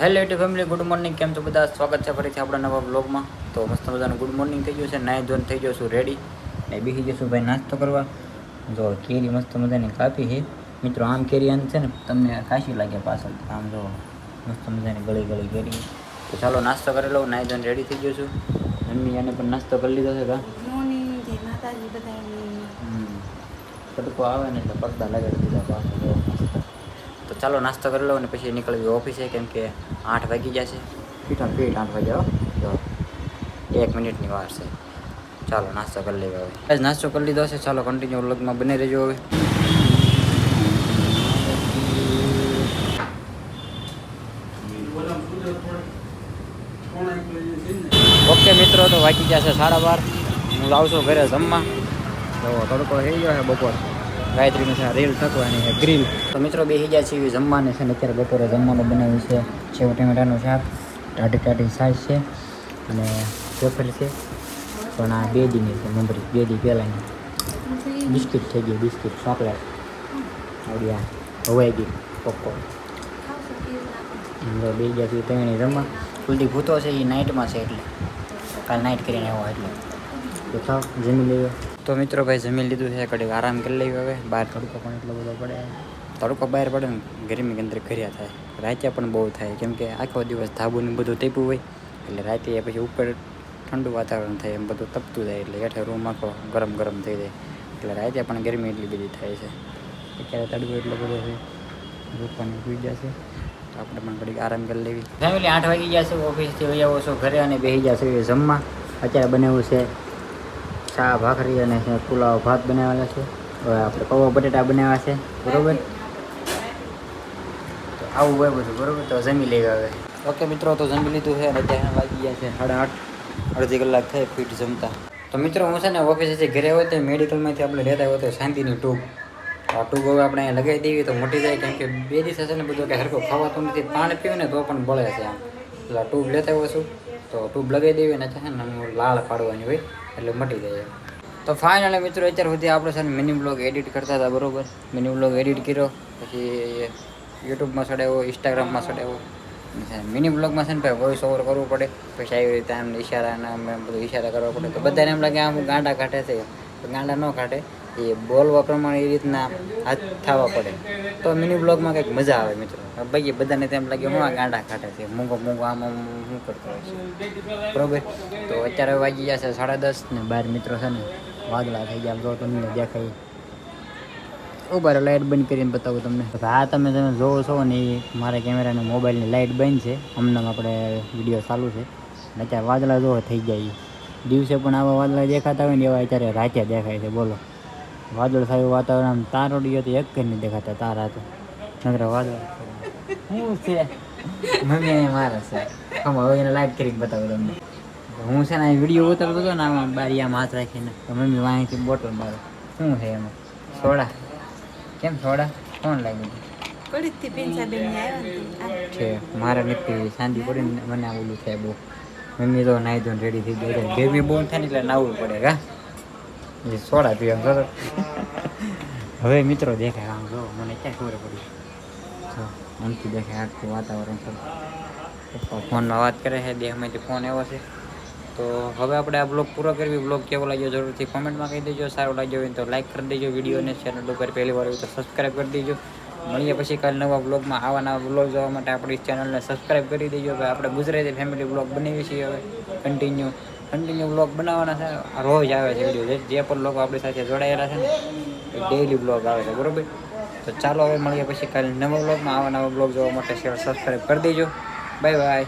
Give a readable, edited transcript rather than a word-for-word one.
Hello YouTube family, good morning. કેમ છો બધા? સ્વાગત છે ફરીથી આપણા નવા બ્લોગમાં. તો મસ્ત મજાનું ગુડ મોર્નિંગ થઈ ગયું છે. નાહી ધોઈને થઈ ગયો છું રેડી ને બેસી જઈશું ભાઈ નાસ્તો કરવા. જો કેરી મસ્ત મજાની કાપી છે મિત્રો. આમ કેરી આમ છે ને તમને કાશી લાગે પાછળ. આમ જો મસ્ત મજાની ગળી ગળી કેરી. તો ચાલો નાસ્તો કરી લઉં. નાહી ધોઈને રેડી થઈ ગયો છું. મમ્મી એને પણ નાસ્તો કરી લીધો છે. તડકો આવે ને એટલે પડદા લગાડી દીધા પાછળ. તો ચાલો નાસ્તો કરી લો અને પછી નીકળવી ઓફિસે, કેમ કે 8 વાગી જશે. પીઠો 8 વાગ્યા. જો 1 મિનિટની વાર છે. ચાલો નાસ્તો કરી લઈએ હવે. નાસ્તો કરી લીધો છે. ચાલો કન્ટિન્યુ વ્લોગમાં બને રહેજો હવે. ઓકે મિત્રો, તો વાગી ગયા છે 12:30. હું આવું છું ઘરે જમવા. તો તડકો થઈ ગયો છે બપોર. ગાયત્રીનું છે રેલ થકવાની છે ગ્રીલ. તો મિત્રો બેસી ગયા છીએ જમવાને છે ને. અત્યારે બપોરે જમવાનું બનાવ્યું છે સેવ ટમેટાનું શાક, ટાટી ટાટી છાશ છે અને ચોખરી છે. પણ આ 2 દીની છે મમરી, 2 દી પહેલાંની. બિસ્કિટ થઈ ગઈ, બિસ્કિટ ચોકલેટ આવડી આ હવાઈ ગઈ પોપકોર્ન. બે ગયા છીએ ત્રણે જમવા. કુલદીપ ભૂતો છે એ નાઇટમાં છે એટલે કાલ નાઇટ કરીને આવ્યો એટલે. તો થાવ જમી લઈએ. તો મિત્રો ભાઈ જમી લીધું છે. ઘડીક આરામ કરી લઈએ હવે. બહાર તડકો પણ એટલો બધો પડે. તડકો બહાર પડે ને ગરમી અંદર ઘર્યા થાય. રાતે પણ બહુ થાય, કેમ કે આખો દિવસ ધાબુને બધું તપ્યું હોય એટલે રાતે પછી ઉપર ઠંડુ વાતાવરણ થાય, એમ બધું તપતું જાય એટલે હેઠે રૂમ આખો ગરમ ગરમ થઈ જાય એટલે રાતે પણ ગરમી એટલી બધી થાય છે. અત્યારે તડકો એટલો બધો છે. રૂપવાની સુઈ જશે તો આપણે પણ ઘડીક આરામ કરી લેવી. ફેમિલી 8 વાગી ગયા છે. ઓફિસથી વહી આવો છો ઘરે અને બેસી જશે જમવા. અત્યારે બનાવ્યું છે ચા ભાખરી અને પુલાવ ભાત બનાવેલા છે. હવે આપણે પૌવા બટેટા બનાવ્યા છે બરાબર. તો આવું હોય બધું બરાબર. તો જમી લેવા હવે. ઓકે મિત્રો, તો જમી લીધું છે અને અત્યારે વાગી ગયા છે 8:30. અડધી કલાક થાય ફીટ જમતા. તો મિત્રો હું છે ને ઓફિસેથી ઘરે હોય તો મેડિકલમાંથી આપણે લેતા હોય તો શાંતિની ટ્યુબ. આ ટ્યુબ હવે આપણે અહીંયા લગાવી દેવી તો મોટી જાય, કેમ કે 2 દિવસ છે ને બધું કંઈ હરખું ખાવાતું નથી. પાણી પીવું ને તો પણ બળે છે આમ. એટલે ટ્યુબ લેતા હોય છું તો ટ્યુબ લગાવી દેવી ને છે ને લાળ પાડવાની હોય એટલે મટી જાય. તો ફાઇનલી મિત્રો અત્યાર સુધી આપણે છે ને મિની બ્લોગ એડિટ કરતા હતા બરાબર. મિની બ્લોગ એડિટ કર્યો, પછી યુટ્યુબમાં ચડાવ્યો, ઇન્સ્ટાગ્રામમાં ચડાવ્યો. મિની બ્લોગમાં છે ને ભાઈ વોઇસ ઓવર કરવું પડે. પછી આવી રીતે આમ ઈશારાના એમ બધું ઈશારા કરવા પડે. તો બધાને એમ લાગે આમ ગાંડા કાઢે છે, તો ગાંડા ન કાઢે. એ બોલવા પ્રમાણે એ રીતના હાથ થવા પડે તો મિની બ્લોગમાં કંઈક મજા આવે મિત્રો. ભાઈ બધાને તેમ લાગે હું આ ગાંડા કાઢે છે, મૂંગો મૂંગો આમ આમ શું કરતો હોય છે બરાબર. તો અત્યારે વાગી ગયા છે 10:30 ને બહાર મિત્રો છે ને વાદળા થઈ ગયા. જો તમને દેખાય ઉભા લાઇટ બંધ કરીને બતાવું તમને. હા તમે જોવો છો ને એ મારા કેમેરાની મોબાઈલની લાઇટ બંધ છે. હમણાં આપણે વિડીયો ચાલુ છે અને અત્યારે વાદળા જોવો થઈ જાય. દિવસે પણ આવા વાદળા દેખાતા હોય ને એવા અત્યારે રાતે દેખાય છે. બોલો, વાદળ થયું વાતાવરણ. તારોડીઓ તો એક જ નહીં દેખાતા. તારા તો નગરા વાદળ શું છે. મમ્મી અહીંયા મારે છે. હવે એને લાઇટ કરીને બતાવું તમને. હું છે ને વિડીયો ઉતારતો હતો ને આમાં બારીયામાં હાથ રાખીને, તો મમ્મી વાંહીથી બોટલ મારો. શું છે એમાં? સોડા. કેમ સોડા? કોણ લાગ્યું છે? મારે નથી શાંતિ પડીને મને આવું થાય બહુ. મમ્મી તો નાહી ધોઈને રેડી થઈ ગઈ. ગરમી બહુ થાય ને એટલે નાહવું પડે. કા એ સોડા પીવા કરો. હવે મિત્રો દેખાય આમ જો મને ક્યાં ખબર પડી. આમથી દેખાય આખું વાતાવરણ છે. પપ્પા ફોનમાં વાત કરે છે, દેહમાંથી ફોન આવ્યો છે. તો હવે આપણે આ બ્લોગ પૂરો કરવી. બ્લોગ કેવો લાગ્યો જરૂરથી કોમેન્ટમાં કહી દેજો. સારો લાગ્યો હોય તો લાઈક કરી દેજો વિડીયોને. ચેનલ ઉપર પહેલી વાર હોય તો સબસ્ક્રાઈબ કરી દેજો. મળીએ પછી કાલે નવા બ્લોગમાં. આવા નવા બ્લોગ જોવા માટે આપણી ચેનલને સબસ્ક્રાઈબ કરી દેજો. હવે આપણે ગુજરાતી ફેમિલી બ્લોગ બનાવીએ છીએ હવે કન્ટિન્યુ બ્લોગ બનાવવાના છે. રોજ આવે છે વિડીયો. જે પણ લોકો આપણી સાથે જોડાયેલા છે ને ડેઈલી બ્લોગ આવે છે બરાબર. તો ચાલો હવે મળીએ પછી કાલે નવા બ્લોગમાં. આવા નવા બ્લોગ જોવા માટે સબસ્ક્રાઈબ કરી દેજો. Bye bye.